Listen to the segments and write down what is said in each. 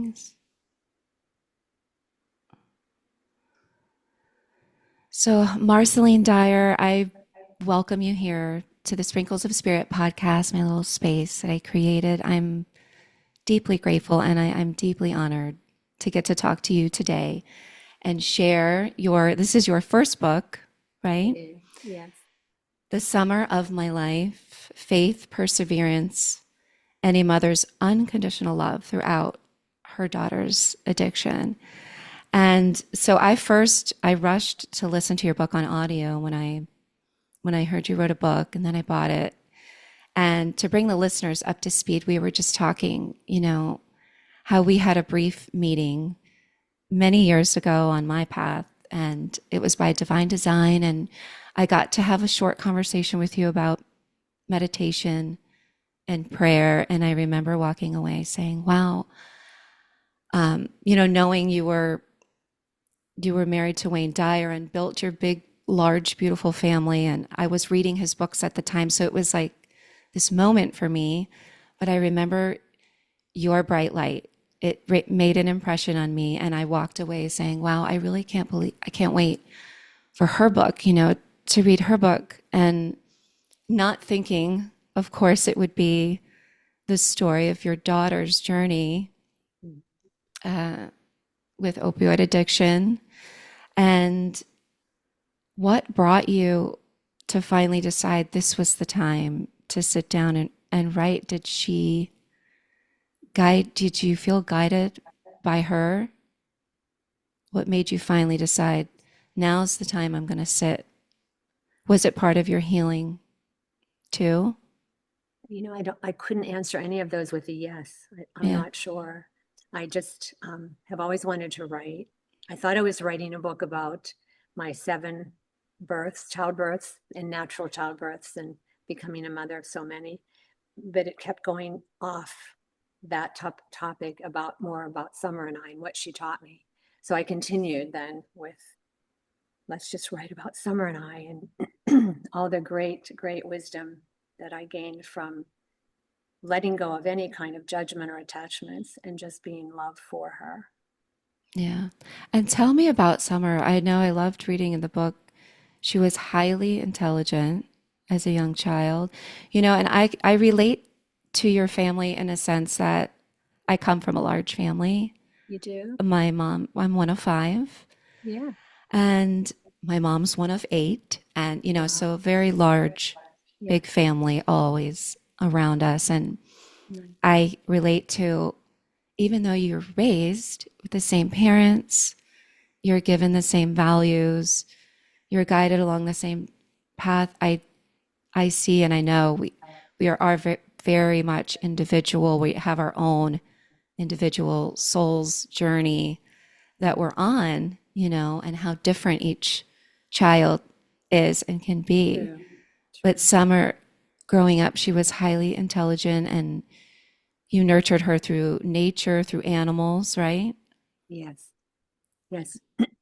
blessings. So, Marcelene Dyer, I welcome you here to the Sprinkles of Spirit podcast, my little space that I created. I'm deeply grateful and I'm deeply honored to get to talk to you today and share this is your first book, It right? is. Yes. The Summer of My Life, Faith, Perseverance, and a Mother's Unconditional Love Throughout Her Daughter's Addiction. And so I rushed to listen to your book on audio when I heard you wrote a book, and then I bought it. And to bring the listeners up to speed, we were just talking, how we had a brief meeting many years ago on my path, and it was by divine design. And I got to have a short conversation with you about meditation and prayer. And I remember walking away saying, wow, knowing you were married to Wayne Dyer and built your big, large, beautiful family. And I was reading his books at the time. So it was like this moment for me. But I remember your bright light. It made an impression on me. And I walked away saying, wow, I can't wait for her book, to read her book. And not thinking, of course, it would be the story of your daughter's journey uh, with opioid addiction. And what brought you to finally decide this was the time to sit down and write? Did you feel guided by her? What made you finally decide now's the time I'm going to sit? Was it part of your healing too? I couldn't answer any of those with a yes. I'm Yeah. not sure. I just have always wanted to write. I thought I was writing a book about my 7 childbirths and natural childbirths and becoming a mother of so many, but it kept going off that topic more about Sommer and I and what she taught me. So I continued then with, let's just write about Sommer and I and all the great, great wisdom that I gained from letting go of any kind of judgment or attachments and just being love for her. Yeah. And tell me about Summer. I know I loved reading in the book. She was highly intelligent as a young child, and I relate to your family in a sense that I come from a large family. You do? My mom, I'm one of 5, Yeah. and my mom's one of 8. And, Wow. so a very large, Yeah. big family always around us. And Right. I relate to, even though you're raised with the same parents, you're given the same values, you're guided along the same path. I see and I know we are very much individual. We have our own individual soul's journey that we're on, and how different each child is and can be. True. But True. Summer, growing up, she was highly intelligent, and you nurtured her through nature, through animals, right? Yes. Yes.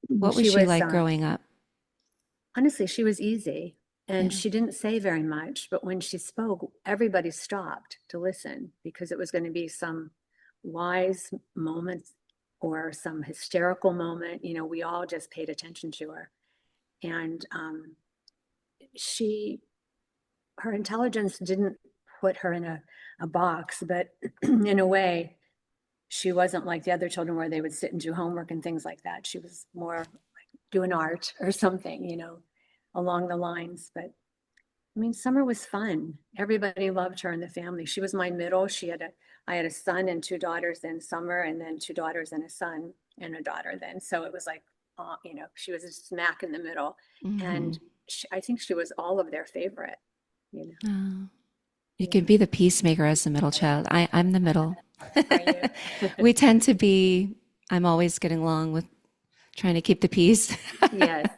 What was She she was, like growing up? honestly, she was easy and Yeah. she didn't say very much, but when she spoke, everybody stopped to listen because it was going to be some wise moment or some hysterical moment. We all just paid attention to her. And she, her intelligence didn't put her in a box, but in a way, she wasn't like the other children where they would sit and do homework and things like that. She was more like doing art or something, along the lines. But I mean, Summer was fun. Everybody loved her in the family. She was my middle. I had a son and 2 daughters then Summer, and then 2 daughters and a son and a daughter then. So it was like, she was smack in the middle. Hmm. And I think she was all of their favorite, you know. Oh, you can Yeah. be the peacemaker as the middle child. I'm the middle. Are you? We tend to be, I'm always getting along with trying to keep the peace. Yes,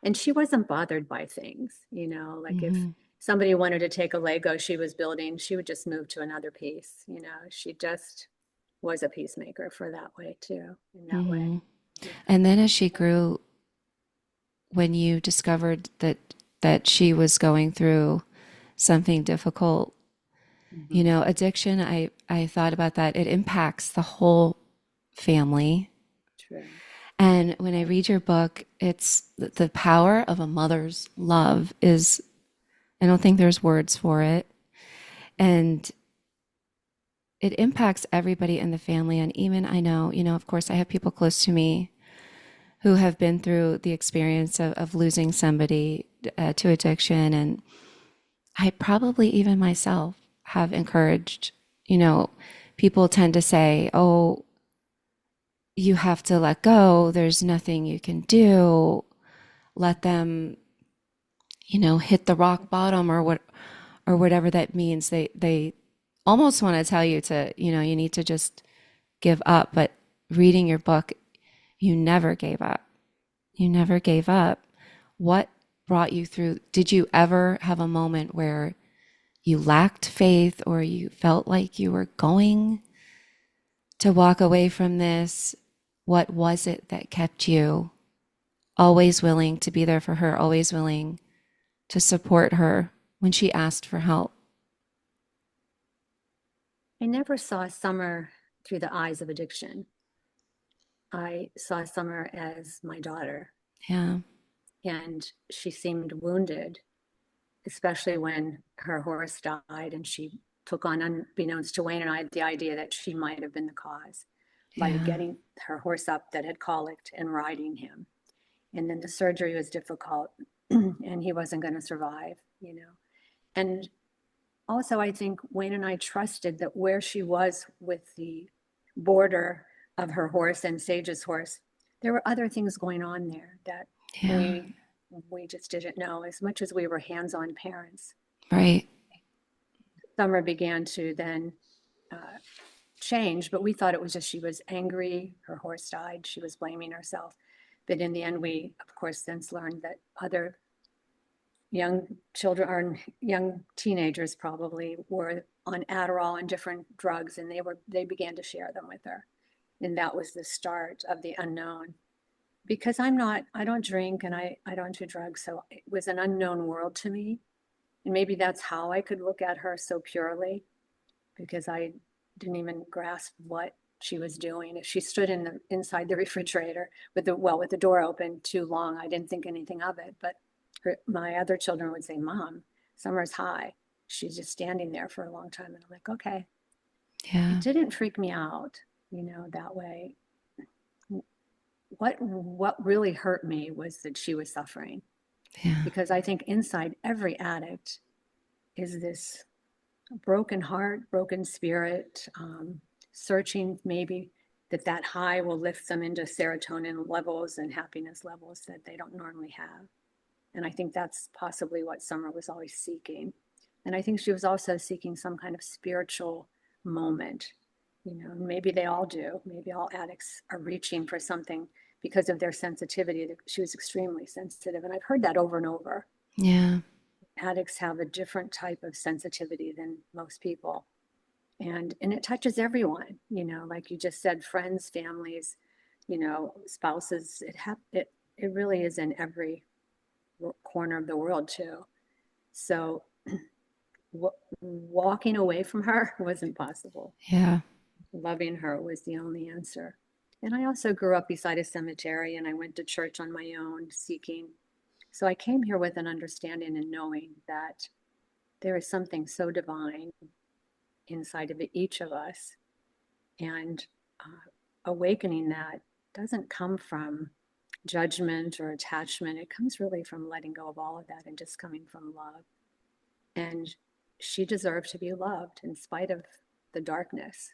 and she wasn't bothered by things, like if Hmm. somebody wanted to take a Lego she was building, she would just move to another piece. She just was a peacemaker for that way too, in that way. Hmm. Yeah. And then as she grew, when you discovered that she was going through something difficult, Mhm. addiction, I thought about that. It impacts the whole family. True. And when I read your book, it's the power of a mother's love is, I don't think there's words for it. And it impacts everybody in the family. And even I know, of course, I have people close to me who have been through the experience of losing somebody to addiction. And I probably even myself have encouraged, you know, people tend to say, oh, you have to let go. There's nothing you can do. Let them, hit the rock bottom or whatever that means. They almost want to tell you to, you need to just give up. But reading your book, you never gave up. You never gave up. What brought you through? Did you ever have a moment where you lacked faith or you felt like you were going to walk away from this? What was it that kept you always willing to be there for her, always willing to support her when she asked for help? I never saw Summer through the eyes of addiction. I saw Summer as my daughter, Yeah. and she seemed wounded, especially when her horse died and she took on, unbeknownst to Wayne and I, the idea that she might have been the cause by Yeah. getting her horse up that had colicked and riding him. And then the surgery was difficult and he wasn't going to survive. And also, I think Wayne and I trusted that where she was with the border of her horse and Sage's horse, there were other things going on there that Yeah. we we just didn't know as much as we were hands-on parents. Right. Summer began to then uh, change, but we thought it was just she was angry, her horse died, she was blaming herself. But in the end, we, of course, since learned that other young children or young teenagers probably were on Adderall and different drugs, and they began to share them with her. And that was the start of the unknown. Because I don't drink and I don't do drugs, so it was an unknown world to me. And maybe that's how I could look at her so purely, because I didn't even grasp what she was doing. If she stood inside the refrigerator with the door open too long, I didn't think anything of it. But my other children would say, "Mom, Summer's high. She's just standing there for a long time." And I'm like, okay. It Yeah. didn't freak me out, that way. What really hurt me was that she was suffering, Yeah. because I think inside every addict is this broken heart, broken spirit, searching maybe that high will lift them into serotonin levels and happiness levels that they don't normally have. And I think that's possibly what Summer was always seeking. And I think she was also seeking some kind of spiritual moment. Maybe they all do. Maybe all addicts are reaching for something because of their sensitivity. She was extremely sensitive. And I've heard that over and over. Yeah. Addicts have a different type of sensitivity than most people. And it touches everyone, like you just said, friends, families, spouses. It really is in every corner of the world too. So walking away from her wasn't possible. Yeah. Loving her was the only answer. And I also grew up beside a cemetery and I went to church on my own seeking. So I came here with an understanding and knowing that there is something so divine inside of each of us. And awakening that doesn't come from judgment or attachment. It comes really from letting go of all of that and just coming from love. And she deserved to be loved in spite of the darkness,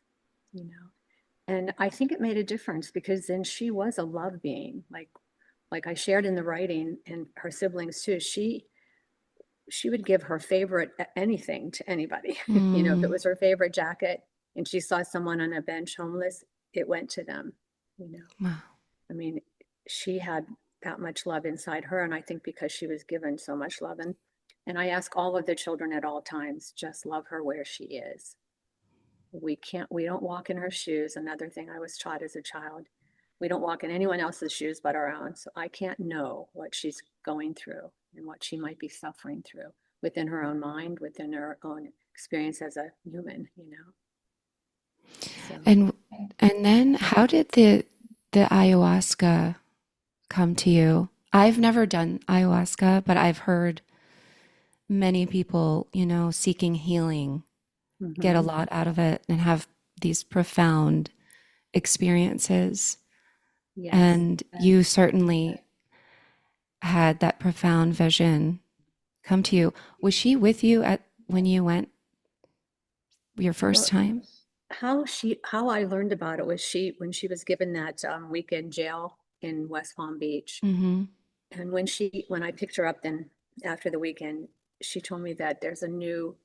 you know. And I think it made a difference because then she was a love being, like I shared in the writing, and her siblings too. She would give her favorite anything to anybody. If it Mm. was her favorite jacket and she saw someone on a bench homeless, it went to them. You know, Wow. I mean, she had that much love inside her, and I think because she was given so much love, and I ask all of the children at all times, just love her where she is. We don't walk in her shoes. Another thing I was taught as a child, we don't walk in anyone else's shoes but our own. So I can't know what she's going through and what she might be suffering through within her own mind, within her own experience as a human. So, And and then how did the ayahuasca come to you? I've never done ayahuasca, but I've heard many people, seeking healing get a mhm, lot out of it and have these profound experiences. yes. And you certainly had that profound vision come to you. Was she with you at when you went your first Well, time? how I learned about it was when she was given that weekend jail in West Palm Beach. Mm-hmm. And when I picked her up then after the weekend, she told me that there's a new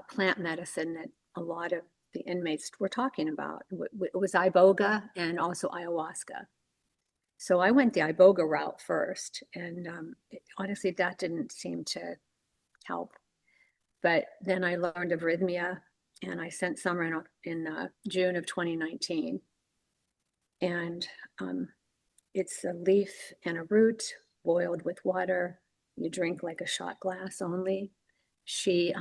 plant medicine that a lot of the inmates were talking about. It was iboga and also ayahuasca. So I went the iboga route first, and honestly, that didn't seem to help. But then I learned of arrhythmia, and I sent Sommer in June of 2019. And it's a leaf and a root boiled with water. You drink like a shot glass only. She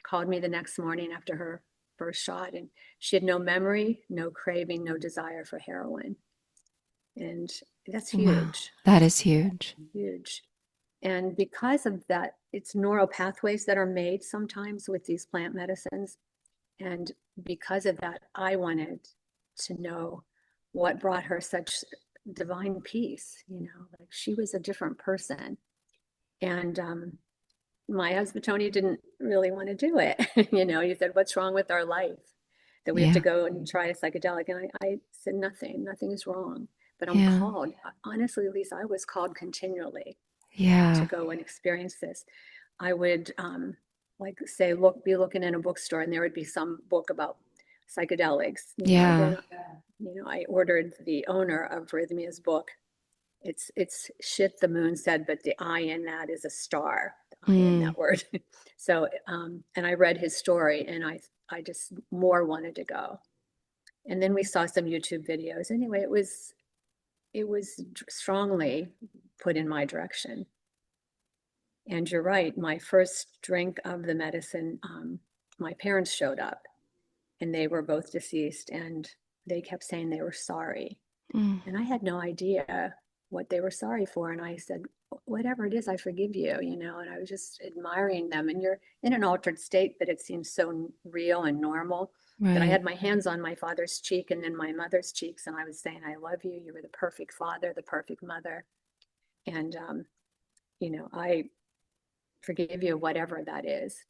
called me the next morning after her first shot, and she had no memory, no craving, no desire for heroin. And that's Wow, huge, that is huge. huge. And because of that, it's neural pathways that are made sometimes with these plant medicines. And because of that, I wanted to know what brought her such divine peace. Like she was a different person. And my husband, Tony, didn't really want to do it. He said, "What's wrong with our life that we have to Yeah, go and try a psychedelic?" And I said, nothing is wrong. But I'm yeah, called. Honestly, Lisa, I was called continually to yeah, go and experience this. I would like say, be looking in a bookstore, and there would be some book about psychedelics. yeah. Then I ordered the owner of Rhythmia's book. It's shit the moon said, but the I in that is a star. The I in Mm, that word. So and I read his story, and I just more wanted to go. And then we saw some YouTube videos. Anyway, it was strongly put in my direction. And you're right, my first drink of the medicine, my parents showed up, and they were both deceased, and they kept saying they were sorry. mm, And I had no idea what they were sorry for. And I said, "Whatever it is, I forgive you." And I was just admiring them. And you're in an altered state, but it seems so real and normal that I right. had my hands on my father's cheek and then my mother's cheeks. And I was saying, "I love you. You were the perfect father, the perfect mother." And, I forgive you, whatever that is.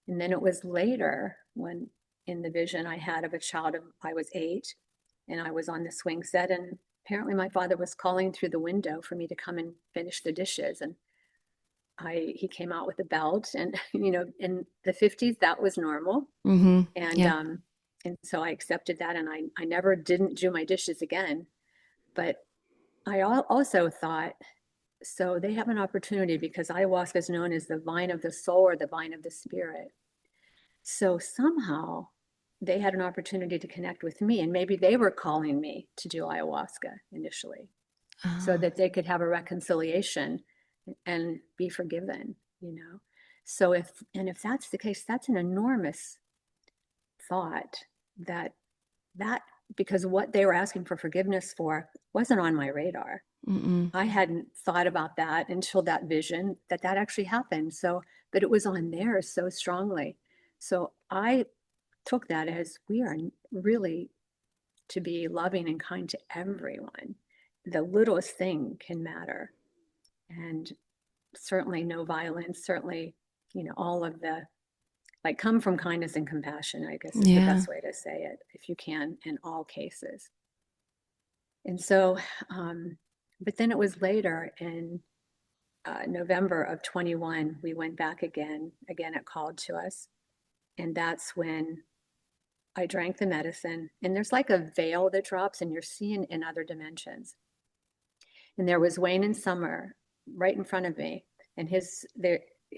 And then it was later when in the vision I had of a child of I was 8, and I was on the swing set, and apparently my father was calling through the window for me to come and finish the dishes. And he came out with a belt, and in the 50s that was normal. Mm-hmm. And Yep. and so I accepted that, and I never didn't do my dishes again. But I also thought, so they have an opportunity because ayahuasca is known as the vine of the soul or the vine of the spirit. So somehow they had an opportunity to connect with me, and maybe they were calling me to do ayahuasca initially so Oh, that they could have a reconciliation and be forgiven. So if that's the case, that's an enormous thought that because what they were asking for forgiveness for wasn't on my radar. mm-mm. I hadn't thought about that until that vision that actually happened. So, but it was on theirs so strongly. So I took that as we are really to be loving and kind to everyone. The littlest thing can matter. And certainly no violence, certainly, all of the like come from kindness and compassion, I guess is the Yeah. best way to say it, if you can, in all cases. And so, but then it was later in November of 21, we went back again. Again, it called to us. And that's when I drank the medicine. And there's like a veil that drops, and you're seeing in other dimensions. And there was Wayne and Sommer right in front of me. And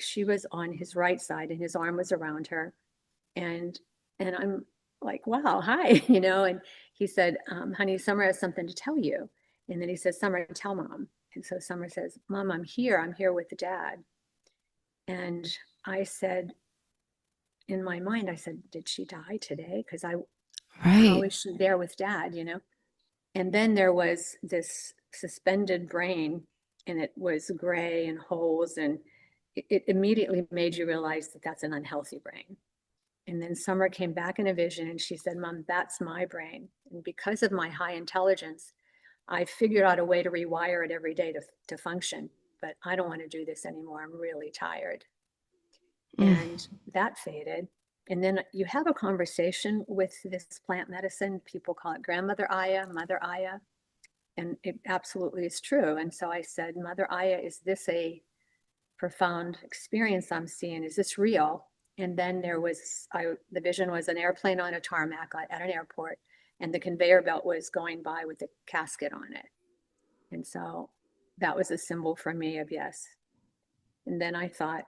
she was on his right side, and his arm was around her. And I'm like, "Wow, hi," And he said, "Honey, Sommer has something to tell you." And then he says, "Sommer, tell Mom." And so Sommer says, "Mom, I'm here. I'm here with Dad." And I said, in my mind, I said, "Did she die today?" Because How Right. is she there with dad, you know? And then there was this suspended brain, and it was gray and holes, and it immediately made you realize that that's an unhealthy brain. And then Summer came back in a vision and she said, Mom, that's my brain. And because of my high intelligence, I figured out a way to rewire it every day to function. But I don't want to do this anymore. I'm really tired. Mm. And that faded. And then you have a conversation with this plant medicine. People call it grandmother Aya, mother Aya. And it absolutely is true. And so I said, Mother Aya, is this a profound experience I'm seeing? Is this real? And then the vision was an airplane on a tarmac at an airport, and the conveyor belt was going by with a casket on it. And so that was a symbol for me of yes. And then I thought,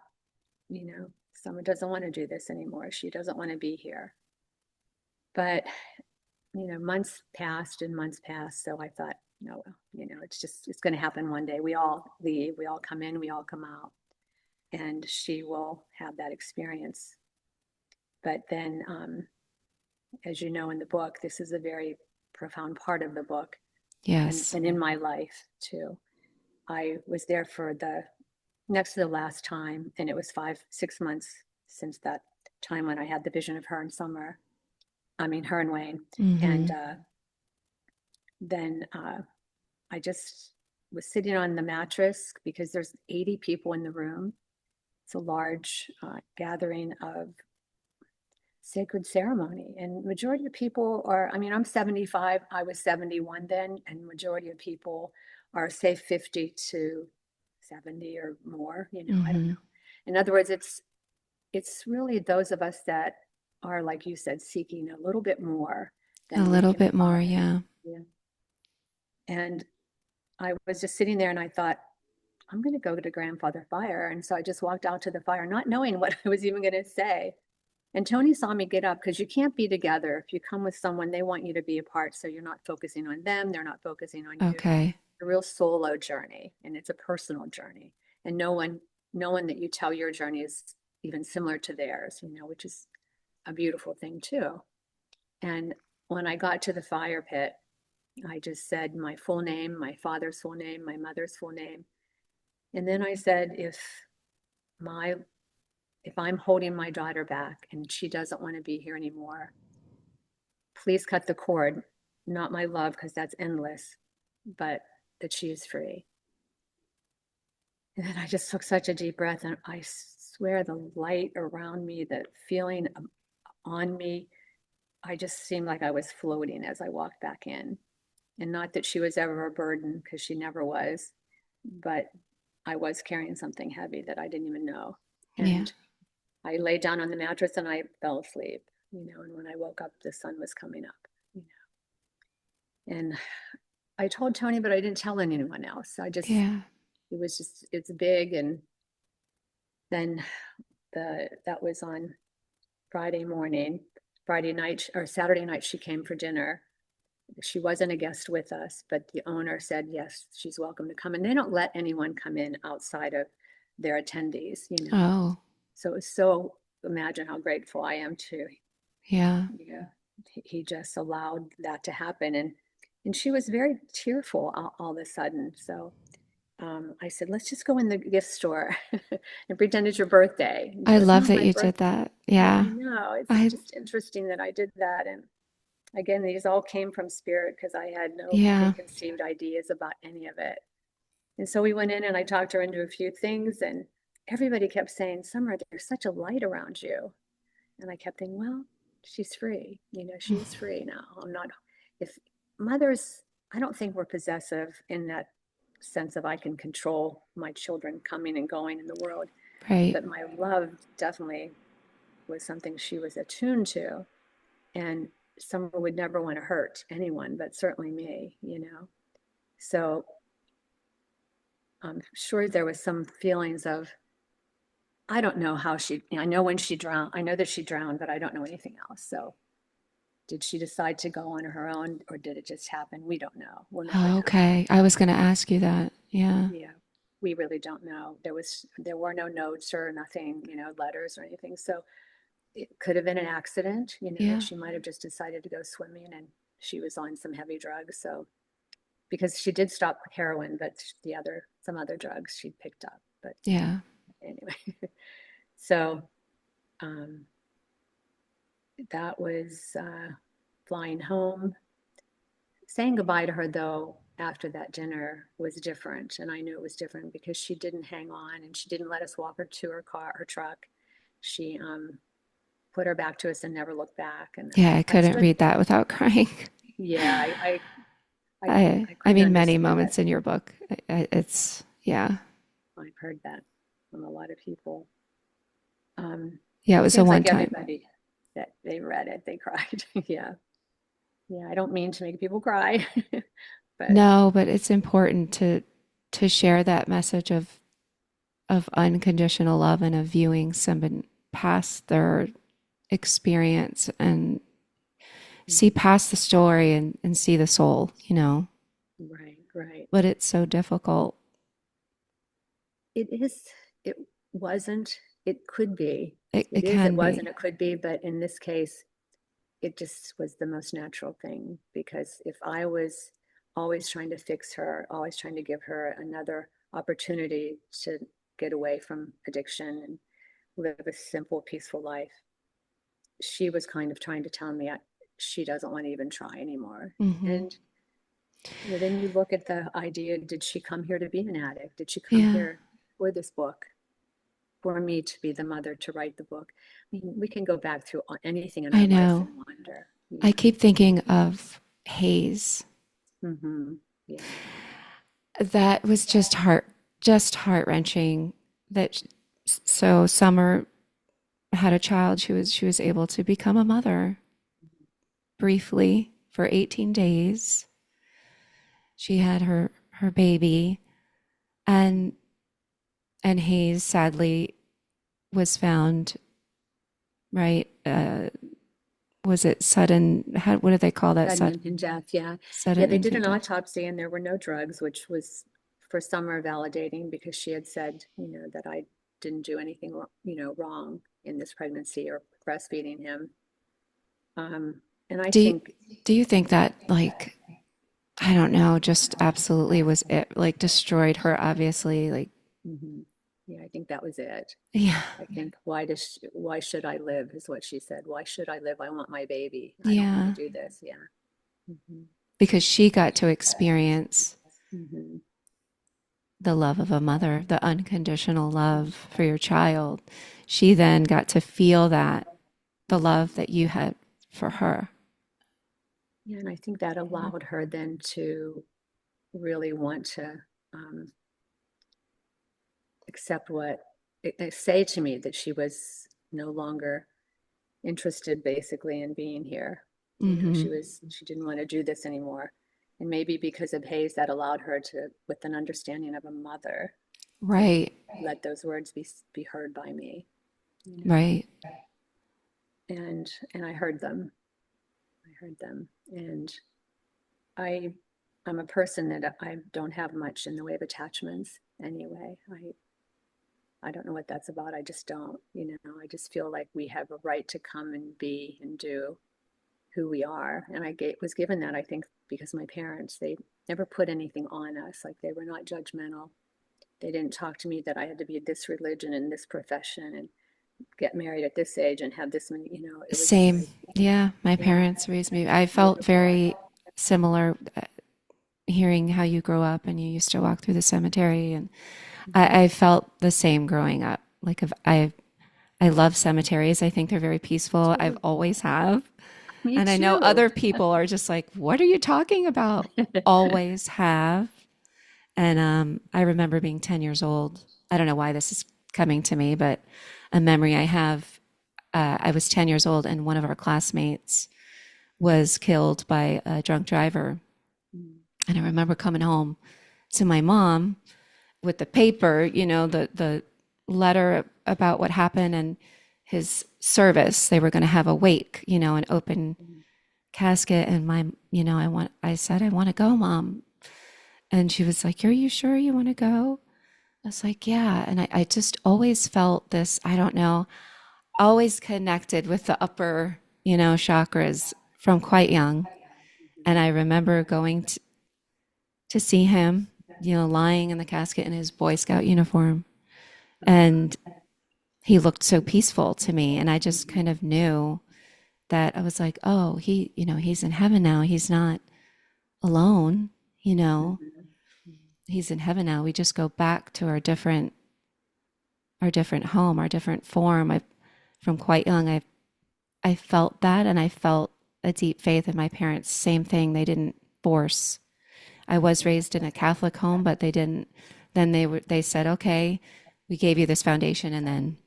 Summer doesn't want to do this anymore. She doesn't want to be here. But, months passed and months passed. So I thought, no, it's going to happen one day. We all leave, we all come in, we all come out, and she will have that experience. But then, as you know, in the book, this is a very profound part of the book, Yes. and in my life too. I was there for the next to the last time, and it was 5, 6 months since that time when I had the vision of her and Sommer. I mean, her and Wayne. And Mm-hmm. then I just was sitting on the mattress because there's 80 people in the room. It's a large gathering of sacred ceremony, and majority of people are, I mean, I'm 75, I was 71 then, and majority of people are say 50 to 70 or more, I don't Mm-hmm. know. In other words, it's really those of us that are, like you said, seeking a little bit more A than we little can bit more, provide. yeah. Yeah. And I was just sitting there and I thought, I'm going to go to grandfather fire. And so I just walked out to the fire, not knowing what I was even going to say. And Tony saw me get up because you can't be together. If you come with someone, they want you to be apart. So you're not focusing on them. They're not focusing on you. Okay. It's a real solo journey, and it's a personal journey. And no one that you tell your journey is even similar to theirs, which is a beautiful thing too. And when I got to the fire pit, I just said my full name, my father's full name, my mother's full name. And then I said, my if I'm holding my daughter back and she doesn't want to be here anymore, please cut the cord. Not my love, because that's endless, but that she is free. And then I just took such a deep breath, and I swear the light around me, the feeling on me, I just seemed like I was floating as I walked back in. And not that she was ever a burden, because she never was, but I was carrying something heavy that I didn't even know. Yeah. And I lay down on the mattress and I fell asleep, and when I woke up, the sun was coming up, you and I told Tony, but I didn't tell anyone else. Yeah. It's big. And then that was on Friday morning. Friday night or Saturday night, she came for dinner. She wasn't a guest with us, but the owner said, yes, she's welcome to come. And they don't let anyone come in outside of their attendees. Oh, So it was so, imagine how grateful I am to, yeah. yeah, he just allowed that to happen. And she was very tearful all of a sudden. So I said, let's just go in the gift store and pretend it's your birthday. And she I goes, love no, that my you birth. did that. Yeah, I Yeah. know. It's I, just interesting that I did that. And again, these all came from spirit because I had no yeah. preconceived ideas about any of it. And so we went in and I talked her into a few things, and everybody kept saying, Summer, there's such a light around you. And I kept thinking, well, she's free. She's free now. I'm not, if mothers, I don't think we're possessive in that sense of I can control my children coming and going in the world. Right. But my love definitely was something she was attuned to. And someone would never want to hurt anyone, but certainly me. So I'm sure there was some feelings of, I don't know how I know when she drowned, I know that she drowned, but I don't know anything else. So did she decide to go on her own, or did it just happen? We don't know. We'll never Oh, know. okay. I was going to ask you that. Yeah. Yeah, we really don't know. There were no notes or nothing, letters or anything. So it could have been an accident. Yeah. She might have just decided to go swimming and she was on some heavy drugs. So, because she did stop heroin, but some other drugs she picked up. But Yeah. anyway, so um, that was flying home. Saying goodbye to her, though, after that dinner was different. And I knew it was different because she didn't hang on and she didn't let us walk her to her truck. She put her back to us and never looked back. And Yeah, I I couldn't stood, read that without crying. yeah, I I couldn't mean, many understand it. moments in your book. It's, yeah. I've heard that from a lot of people. Um, Yeah, it was a Seems one like time. everybody that they read it, they cried. Yeah. Yeah. I don't mean to make people cry, but No, but it's important to share that message of unconditional love and of viewing someone past their experience and see mhm, past the story and see the soul, you know. right, right. But it's so difficult. It is, it wasn't, it could be. It It is, it can wasn't, be. it could be, but in this case, it just was the most natural thing because if I was always trying to fix her, always trying to give her another opportunity to get away from addiction and live a simple, peaceful life, she was kind of trying to tell me she doesn't want to even try anymore. Hmm. And then you look at the idea, did she come here to be an addict? Did she come Yeah, here for this book? For me to be the mother to write the book. I mean, we can go back through anything in I our life know. and wonder, I keep thinking of Hayes. Yeah. That was just heart-wrenching that so Summer had a child. She was able to become a mother briefly for 18 days. She had her baby, and Hayes sadly was found, right, was it sudden, what do they call that, Sudden and death, yeah. Yeah, sudden they did infant an death? autopsy and there were no drugs, which was for Summer validating because she had said, that I didn't do anything, wrong in this pregnancy or breastfeeding him. And I Do you, think, do you think that, like, I don't know, just absolutely was it, like, destroyed her, obviously, like, mhm, yeah, I think that was it. yeah, I think why should I live is what she said. Why should I live? I want my baby. I don't want to yeah, do this. Yeah. Hmm. because she got to experience Hmm. the love of a mother, the unconditional love for your child. She then got to feel that, the love that you had for her. Yeah, and I think that allowed her then to really want to um, accept say to me that she was no longer interested basically in being here. Hmm. She didn't want to do this anymore. And maybe because of Hayes, that allowed her to, with an understanding of a mother, to Right, let those words be heard by me, you know. right. And I heard them. I heard them. And I I'm a person that I don't have much in the way of attachments anyway. I don't know what that's about. I just don't, I just feel like we have a right to come and be and do who we are. And was given that, I think, because my parents, they never put anything on us. Like they were not judgmental. They didn't talk to me that I had to be this religion and this profession and get married at this age and have this many, it was just, Same. Yeah, my yeah, parents raised me. I felt beautiful. very similar, hearing how you grew up and you used to walk through the cemetery, and Mhm. I felt the same growing up. Like if I love cemeteries. I think they're very peaceful. I've Too. always have. Me And I know too. other people are just like, what are you talking about? Always have. And I remember being 10 years old. I don't know why this is coming to me, but a memory I have, I was 10 years old and one of our classmates was killed by a drunk driver. Mm, And I remember coming home to my mom with the paper, the letter about what happened and his service. They were going to have a wake, an open mm, casket. And I said, I want to go, Mom. And she was like, are you sure you want to go? I was like, yeah. And I just always felt this, I don't know. always connected with the upper, chakras from quite young. And I remember going to see him, lying in the casket in his Boy Scout uniform. And he looked so peaceful to me. And I just kind of knew that I was like, oh, he's in heaven now. He's not alone, you know, Mhm. he's in heaven now. We just go back to our different home, our different form. From quite young, I felt that, and I felt a deep faith in my parents. Same thing. They didn't force. I was raised in a Catholic home, but they didn't. Then they said, okay, we gave you this foundation, and then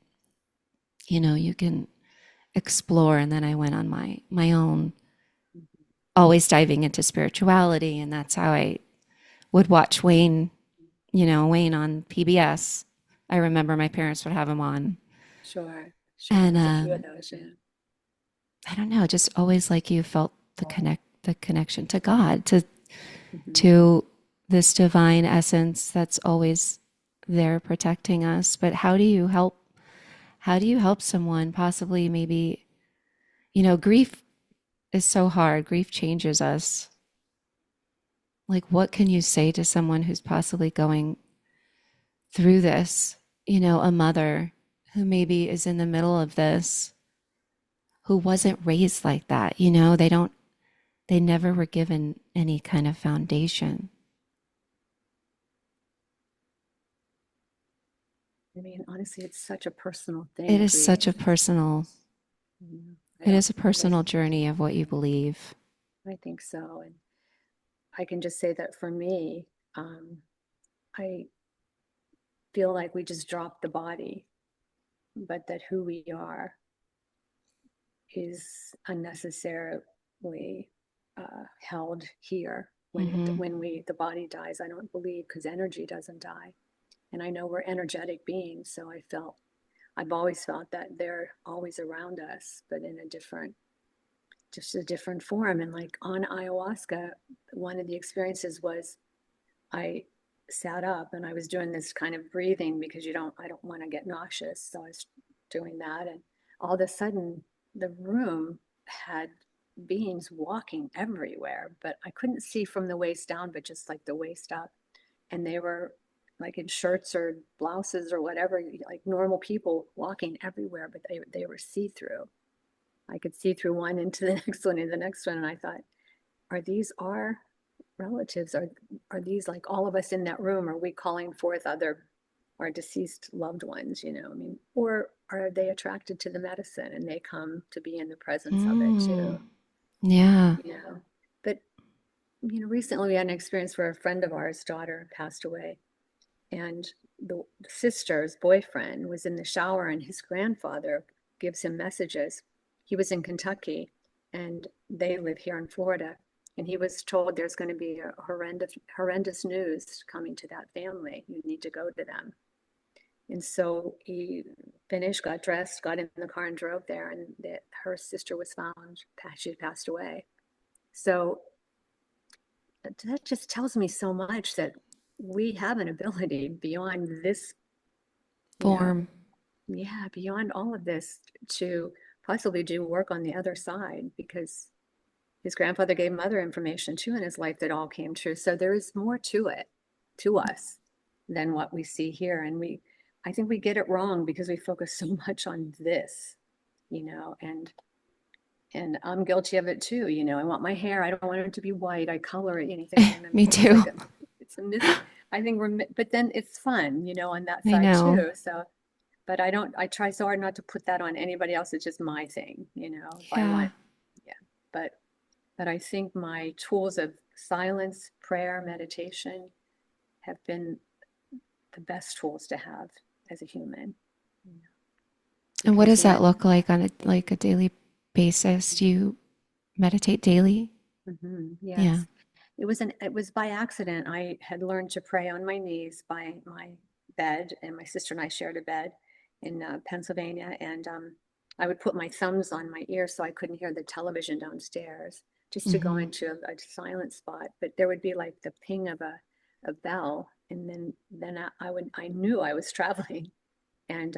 you can explore. And then I went on my own, always diving into spirituality, and that's how I would watch Wayne on PBS. I remember my parents would have him on, Sure, sure. and There's a few of those, yeah. I don't know, just always like you felt the connection to God, to Mhm. to this divine essence that's always there protecting us. But how do you help someone, possibly, maybe, grief is so hard. Grief changes us. Like, what can you say to someone who's possibly going through this? A mother who maybe is in the middle of this, who wasn't raised like that. They never were given any kind of foundation. I mean, honestly, it's such a personal It thing, is such a grief. personal, I it don't, is a I guess, personal journey of what you believe. I think so. And I can just say that for me, I feel like we just dropped the body, but that who we are is unnecessarily held here Mm-hmm. when the body dies. I don't believe, because energy doesn't die, and I know we're energetic beings. So I've always felt that they're always around us, but in a different, just a different form. And like on ayahuasca, one of the experiences was I sat up and I was doing this kind of breathing because I don't want to get nauseous. So I was doing that. And all of a sudden, the room had beings walking everywhere, but I couldn't see from the waist down, but just like the waist up. And they were like in shirts or blouses or whatever, like normal people walking everywhere, but they were see through. I could see through one into the next one and the next one. And I thought, are these our relatives? Are these like all of us in that room? Are we calling forth our deceased loved ones, I mean, or are they attracted to the medicine and they come to be in the presence of it Mm. too, Yeah. you know? But, recently we had an experience where a friend of ours' daughter passed away, and the sister's boyfriend was in the shower and his grandfather gives him messages. He was in Kentucky and they live here in Florida. And he was told there's going to be a horrendous news coming to that family. You need to go to them. And so he finished, got dressed, got in the car and drove there. And her sister was found, she had passed away. So that just tells me so much that we have an ability beyond this, you know, Form. yeah, beyond all of this to possibly do work on the other side, because his grandfather gave him other information too in his life that all came true. So there is more to it, to us, than what we see here. And I think we get it wrong because we focus so much on this, and I'm guilty of it too. I want my hair. I don't want it to be white. I color it anything. And Me it's like too. it's a myth. I think but then it's fun, on that I side know. too. So, but I try so hard not to put that on anybody else. It's just my thing, if I Yeah. want, yeah. But, I think my tools of silence, prayer, meditation have been the best tools to have as a human, And what because does that look like on a daily basis? Do you meditate daily? Yeah. yes. It was by accident. I had learned to pray on my knees by my bed, and my sister and I shared a bed in Pennsylvania. And I would put my thumbs on my ears so I couldn't hear the television downstairs, just to go Mm-hmm. into a silent spot. But there would be like the ping of a bell, and then I knew I was traveling. And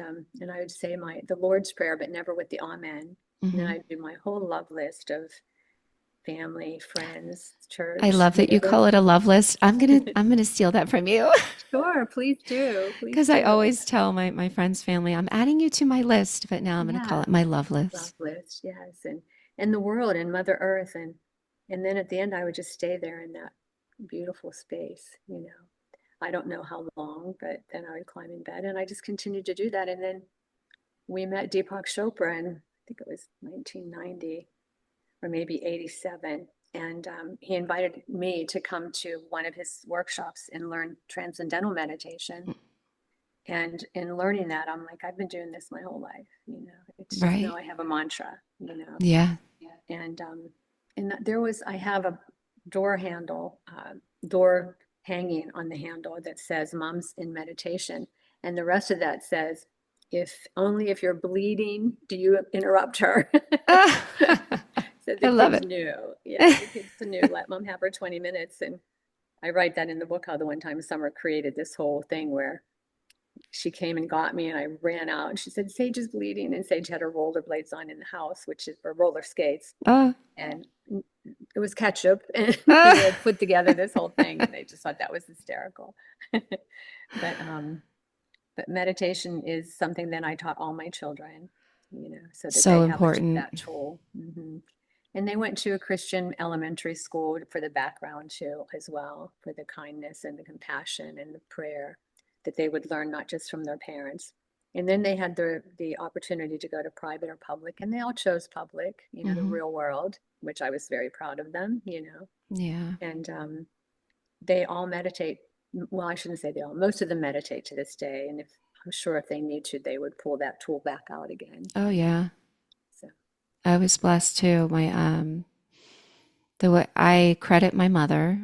I would say the Lord's Prayer, but never with the Amen. And then Hmm. I'd do my whole love list of family, friends, I church, love that you call it a love list. I'm gonna steal that from you. Sure, please do. Please Because I do. always tell my friends' family, I'm adding you to my list, but now I'm going to call Yeah, it my love love list. list, yes. And the world and Mother Earth and then at the end I would just stay there in that beautiful space, you know. I don't know how long, but then I would climb in bed and I just continued to do that. And then we met Deepak Chopra in, I think it was 1990 or maybe 87. And he invited me to come to one of his workshops and learn transcendental meditation. And in learning that, I'm like, I've been doing this my whole life. You know, it's just now Right? I have a mantra, you know. Yeah. And I have a door handle, door hanging on the handle that says "Mom's in meditation," and the rest of that says, "If only if you're bleeding, do you interrupt her?" So I the love kids it. knew, yeah, the kids knew. Let Mom have her 20 minutes, and I write that in the book how the one time Summer created this whole thing where she came and got me and I ran out and she said, Sage is bleeding. And Sage had her rollerblades on in the house, which is, or roller skates. Oh, And it was ketchup. And we ah. had put together this whole thing and they just thought that was hysterical. but, um, but meditation is something that I taught all my children, you know, so that So they have important. that tool. And they went to a Christian elementary school for the background too, as well, for the kindness and the compassion and the prayer that they would learn not just from their parents. And then they had the opportunity to go to private or public, and they all chose public, you know, the Hmm. real world, which I was very proud of them, you know. Yeah. And they all meditate. Well, I shouldn't say they all. Most of them meditate to this day, and if I'm sure if they need to, they would pull that tool back out again, Oh, you know. yeah. So I was blessed too. The way I credit my mother,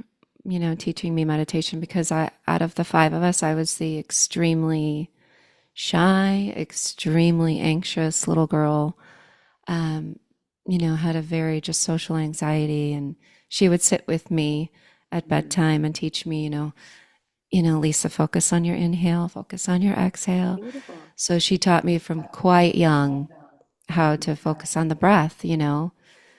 teaching me meditation because out of the five of us, I was the extremely shy, extremely anxious little girl. Um, had a very just social anxiety, and she would sit with me at bedtime and teach me, Lisa, focus on your inhale, focus on your exhale. beautiful, So she taught me from quite young how to focus on the breath,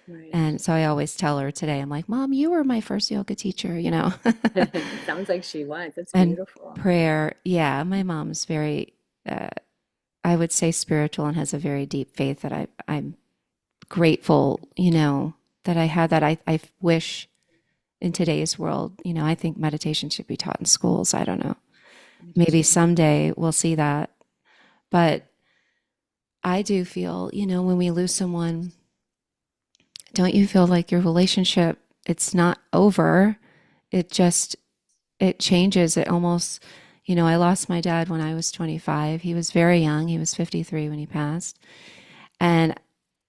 right? And so I always tell her today, I'm like, Mom, you were my first yoga teacher. Sounds like she was. That's And beautiful. prayer, yeah, my mom's very, uh, I would say spiritual and has a very deep faith that I'm grateful, that I had that. I wish in today's world, I think meditation should be taught in schools. I don't know. I do Maybe too. someday we'll see that. But I do feel, when we lose someone, don't you feel like your relationship, it's not over? It just, it changes. It almost, I lost my dad when I was 25. He was very young. He was 53 when he passed. And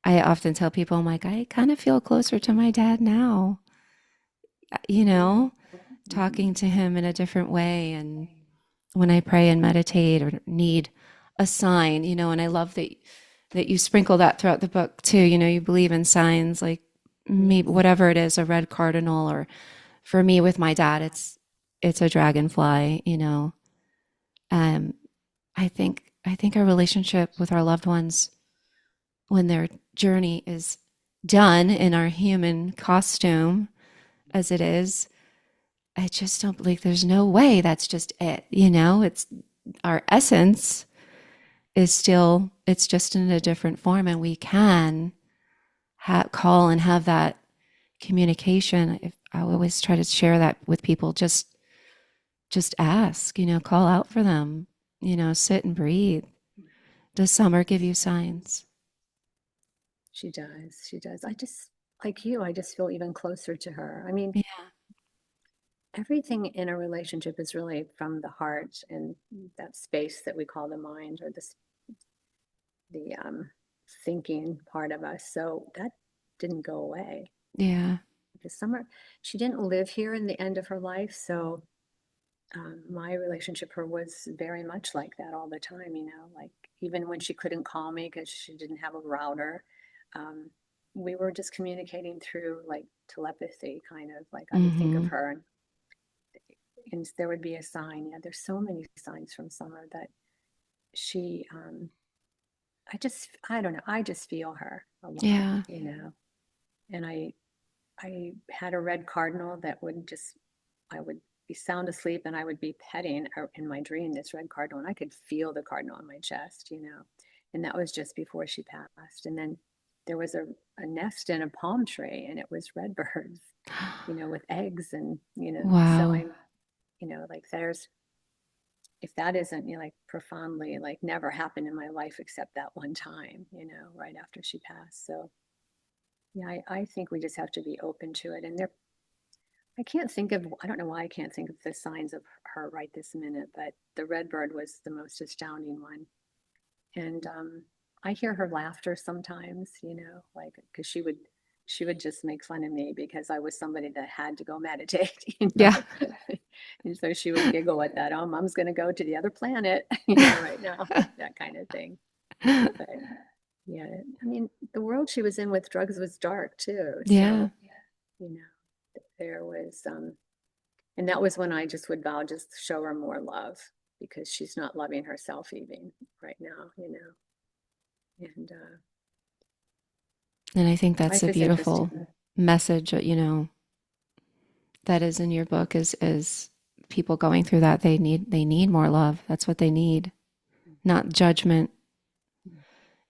I often tell people, I'm like, I kind of feel closer to my dad now, you know, talking to him in a different way. And when I pray and meditate or need a sign, and I love that you sprinkle that throughout the book too. You believe in signs like maybe Yes. whatever it is, a red cardinal, or for me with my dad, it's a dragonfly. Um, I think our relationship with our loved ones when their journey is done in our human costume as it is, I just don't believe there's no way that's just it. It's our essence is still, it's just in a different form, and we can call and have that communication. If I always try to share that with people, just ask, call out for them, sit and breathe. Does Summer give you signs? She does. She does. I just, like you, I just feel even closer to her. I mean, Yeah. everything in a relationship is really from the heart and that space that we call the mind or the thinking part of us. So that didn't go away. Yeah. Because Summer, she didn't live here in the end of her life, so my relationship her was very much like that all the time, you know, like even when she couldn't call me because she didn't have a router, um, we were just communicating through like telepathy, kind of like I would think of Mm-hmm. her and there would be a sign. Yeah, there's so many signs from Summer that she, I don't know, I just feel her a lot, Yeah. you know. And I had a red cardinal that would just, I would be sound asleep and I would be petting in my dream this red cardinal, and I could feel the cardinal on my chest, you know. And that was just before she passed. And then there was a nest in a palm tree, and it was red birds, you know, with eggs. And, you know, so Wow. I'm, you know, like there's, if that isn't, you know, like profoundly, like never happened in my life except that one time, you know, right after she passed. So yeah, I think we just have to be open to it. And there, I can't think of, I don't know why I can't think of the signs of her right this minute, but the red bird was the most astounding one. And I hear her laughter sometimes, you know, like, because she would just make fun of me because I was somebody that had to go meditate, you Yeah. know. And so she would giggle at that. Oh, mom's going to go to the other planet, you know, right now, that kind of thing. But yeah, I mean, the world she was in with drugs was dark too. Yeah. So, you know, there was, and that was when I just would vow just show her more love because she's not loving herself even right now, you know. And And I think that's life a is interesting. beautiful message, that is in your book is people going through that they need more love. That's what they need. Not judgment,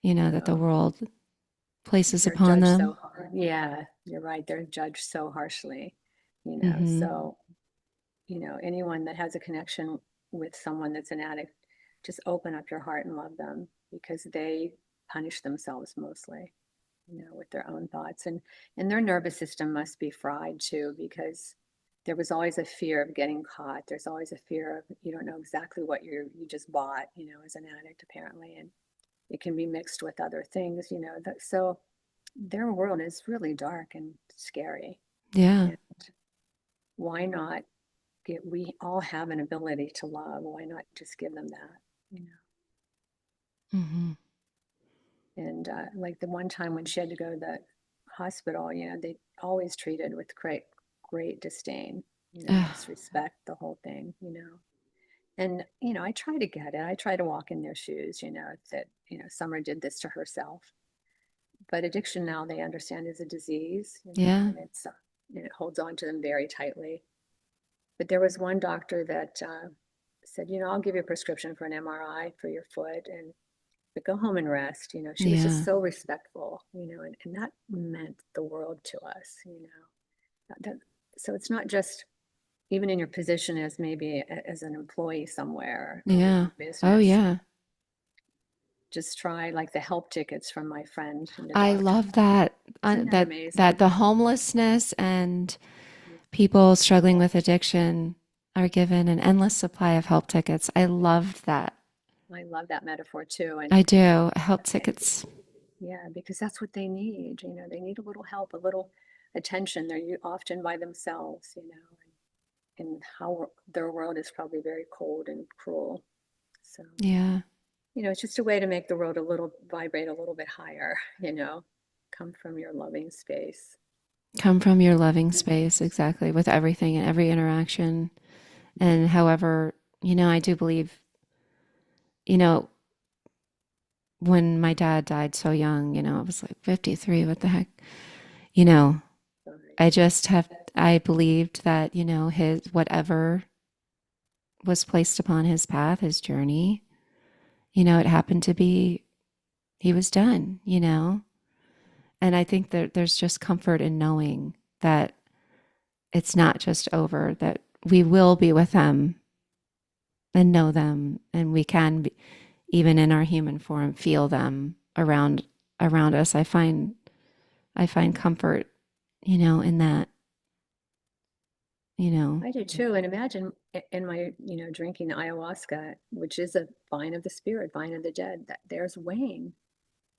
that the No, world places they're upon judged them. so hard. Yeah, you're right. They're judged so harshly, you know. Mhm. So, you know, anyone that has a connection with someone that's an addict, just open up your heart and love them because they punish themselves mostly, you know, with their own thoughts. And their nervous system must be fried too, because there was always a fear of getting caught. There's always a fear of you don't know exactly what you just bought, you know, as an addict apparently, and it can be mixed with other things, you know. So their world is really dark and scary. Yeah. And why not get? We all have an ability to love. Why not just give them that, you know? Mhm. And like the one time when she had to go to the hospital, you know, they always treated with great disdain, you know, Ugh. disrespect, the whole thing, you know. And, you know, I try to get it. I try to walk in their shoes, you know, that, you know, Summer did this to herself. But addiction now they understand is a disease, you know, Yeah. and and it holds on to them very tightly. But there was one doctor that said, you know, I'll give you a prescription for an MRI for your foot, and but go home and rest. You know, she was just Yeah. so respectful, you know, and that meant the world to us, you know. That, so it's not just even in your position as maybe as an employee somewhere or with Yeah. your Oh business, yeah. just try like the help tickets from my friend in the I doctor. love that Isn't that that amazing? the homelessness and people struggling with addiction are given an endless supply of help tickets. I loved that. I love that metaphor too. And I do. Help tickets. yeah, because that's what they need. You know, they need a little help, a little attention. They're often by themselves, you know, and how their world is probably very cold and cruel. So, Yeah. you know, it's just a way to make the world a little vibrate a little bit higher, you know, come from your loving space. Come from your loving space, exactly, with everything and every interaction. And however, I do believe, you know, when my dad died so young, I was like 53, what the heck? You know, Sorry. I just have, I believed that, his, whatever was placed upon his path, his journey, it happened to be, he was done, And I think that there's just comfort in knowing that it's not just over, that we will be with them and know them, and we can be, even in our human form, feel them around us. I find comfort, in that, you know. I do too. And imagine in my, you know, drinking ayahuasca, which is a vine of the spirit, vine of the dead, that there's Wayne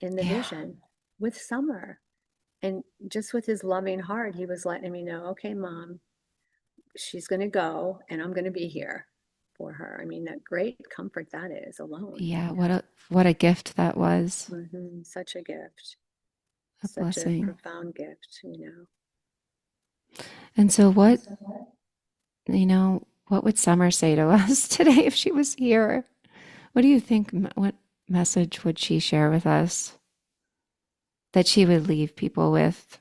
in the Yeah. vision with Summer. And just with his loving heart, he was letting me know, okay, mom, she's going to go and I'm going to be here for her. I mean, that great comfort that is alone, Yeah, you what a gift that was. know. Such a gift, A such a blessing. profound gift, you know. And so what would Summer say to us today if she was here? What do you think? What message would she share with us that she would leave people with?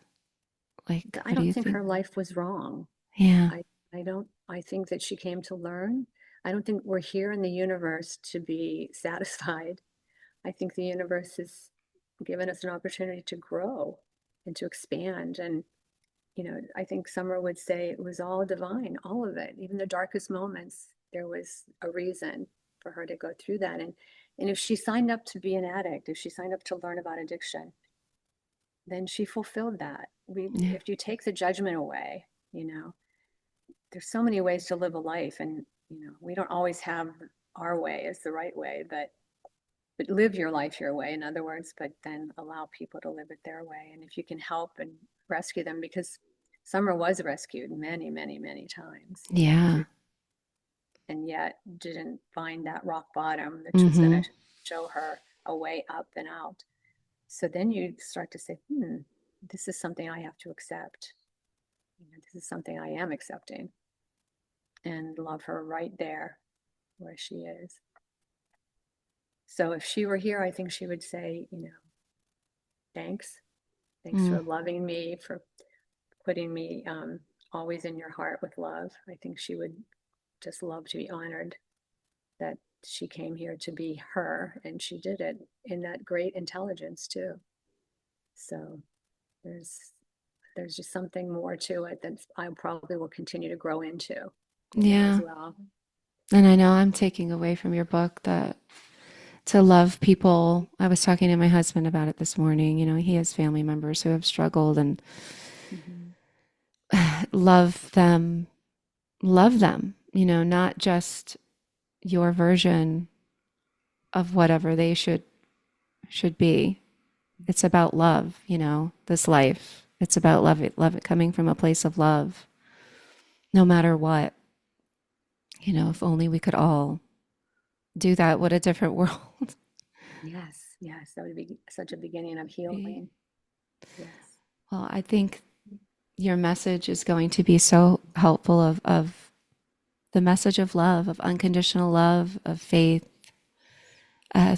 Like, I what do don't you think think? her life was wrong. Yeah. I don't, I think that she came to learn. I don't think we're here in the universe to be satisfied. I think the universe has given us an opportunity to grow and to expand. And, I think Summer would say it was all divine, all of it, even the darkest moments, there was a reason for her to go through that. And if she signed up to be an addict, if she signed up to learn about addiction, then she fulfilled that. Yeah. If you take the judgment away, there's so many ways to live a life, and we don't always have our way as the right way, but live your life your way, in other words, but then allow people to live it their way. And if you can help and rescue them, because Summer was rescued many, many, many times, Yeah. through, and yet didn't find that rock bottom, which was going Mm-hmm. to show her a way up and out. So then you start to say, this is something I have to accept. This is something I am accepting, and love her right there where she is. So if she were here, I think she would say, thanks. Thanks Mm. for loving me, for putting me always in your heart with love. I think she would just love to be honored that she came here to be her, and she did it in that great intelligence too. So there's there's just something more to it that I probably will continue to grow into, as Yeah. well. And I know I'm taking away from your book that to love people. I was talking to my husband about it this morning. He has family members who have struggled and Mm-hmm. love them, love them, not just your version of whatever they should be. It's about love, this life. It's about love it coming from a place of love, no matter what. If only we could all do that, what a different world. Yes, yes, that would be such a beginning of Right. healing. Yes. Well, I think your message is going to be so helpful of the message of love, of unconditional love, of faith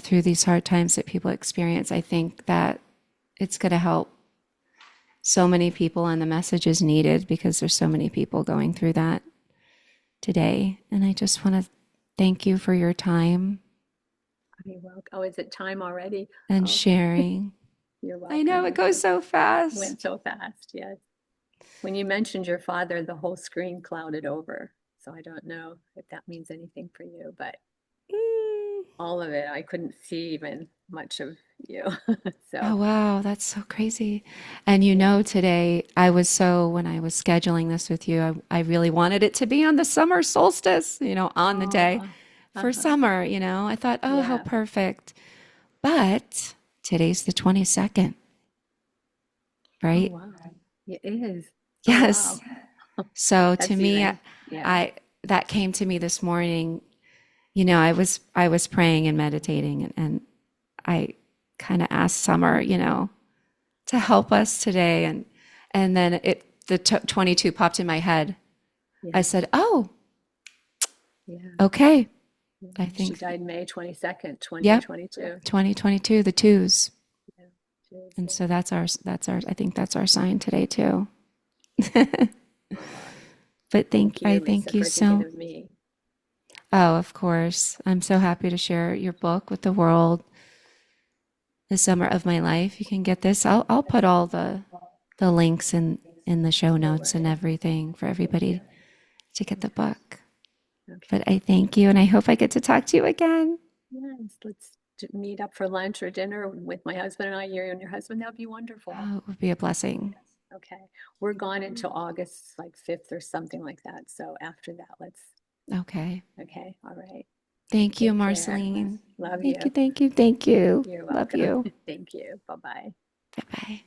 through these hard times that people experience. I think that it's going to help so many people, and the message is needed because there's so many people going through that today. And I just want to thank you for your time You're welcome. Oh, is it time already? and Oh, sharing. you're I know welcome. it goes so Went fast. so fast. Yes. When you mentioned your father, the whole screen clouded over. So I don't know if that means anything for you, but Mm. all of it, I couldn't see even much of you. Oh, So, wow. That's so crazy. And yeah. today when I was scheduling this with you, I really wanted it to be on the summer solstice, on the day Oh, for uh-huh. summer. I thought, oh, how Yeah. perfect. But today's the 22nd, Oh, right? wow. It is. Oh, wow. Yes. So to That's me, even, yeah. I that came to me this morning. I was praying and meditating, and I kind of asked Summer, to help us today, and then the 22 popped in my head. I Yes. said, "Oh, Yeah. okay. Yeah. I She think, died May 22nd, yep, 2022. 2022, the twos." Yeah. She was, And so that's our I think that's our sign today too. But thank I you, Lisa, thank you for thinking so. of me. Oh, of course. I'm so happy to share your book with the world. The summer of my life. You can get this. I'll put all the links in the show No notes and worries. everything for everybody to get the Okay. book. But Okay. I thank you, and I hope I get to talk to you again. Yes. Let's meet up for lunch or dinner with my husband and I, you and your husband. That would be wonderful. Oh, it would be a blessing. Okay. We're gone until August, like 5th or something like that. So after that, Okay. okay. All right. Thank you, Take care. Marcelene. Love Thank you, you. thank you, thank you. You're Love welcome. you. Thank you. Bye bye. Bye bye.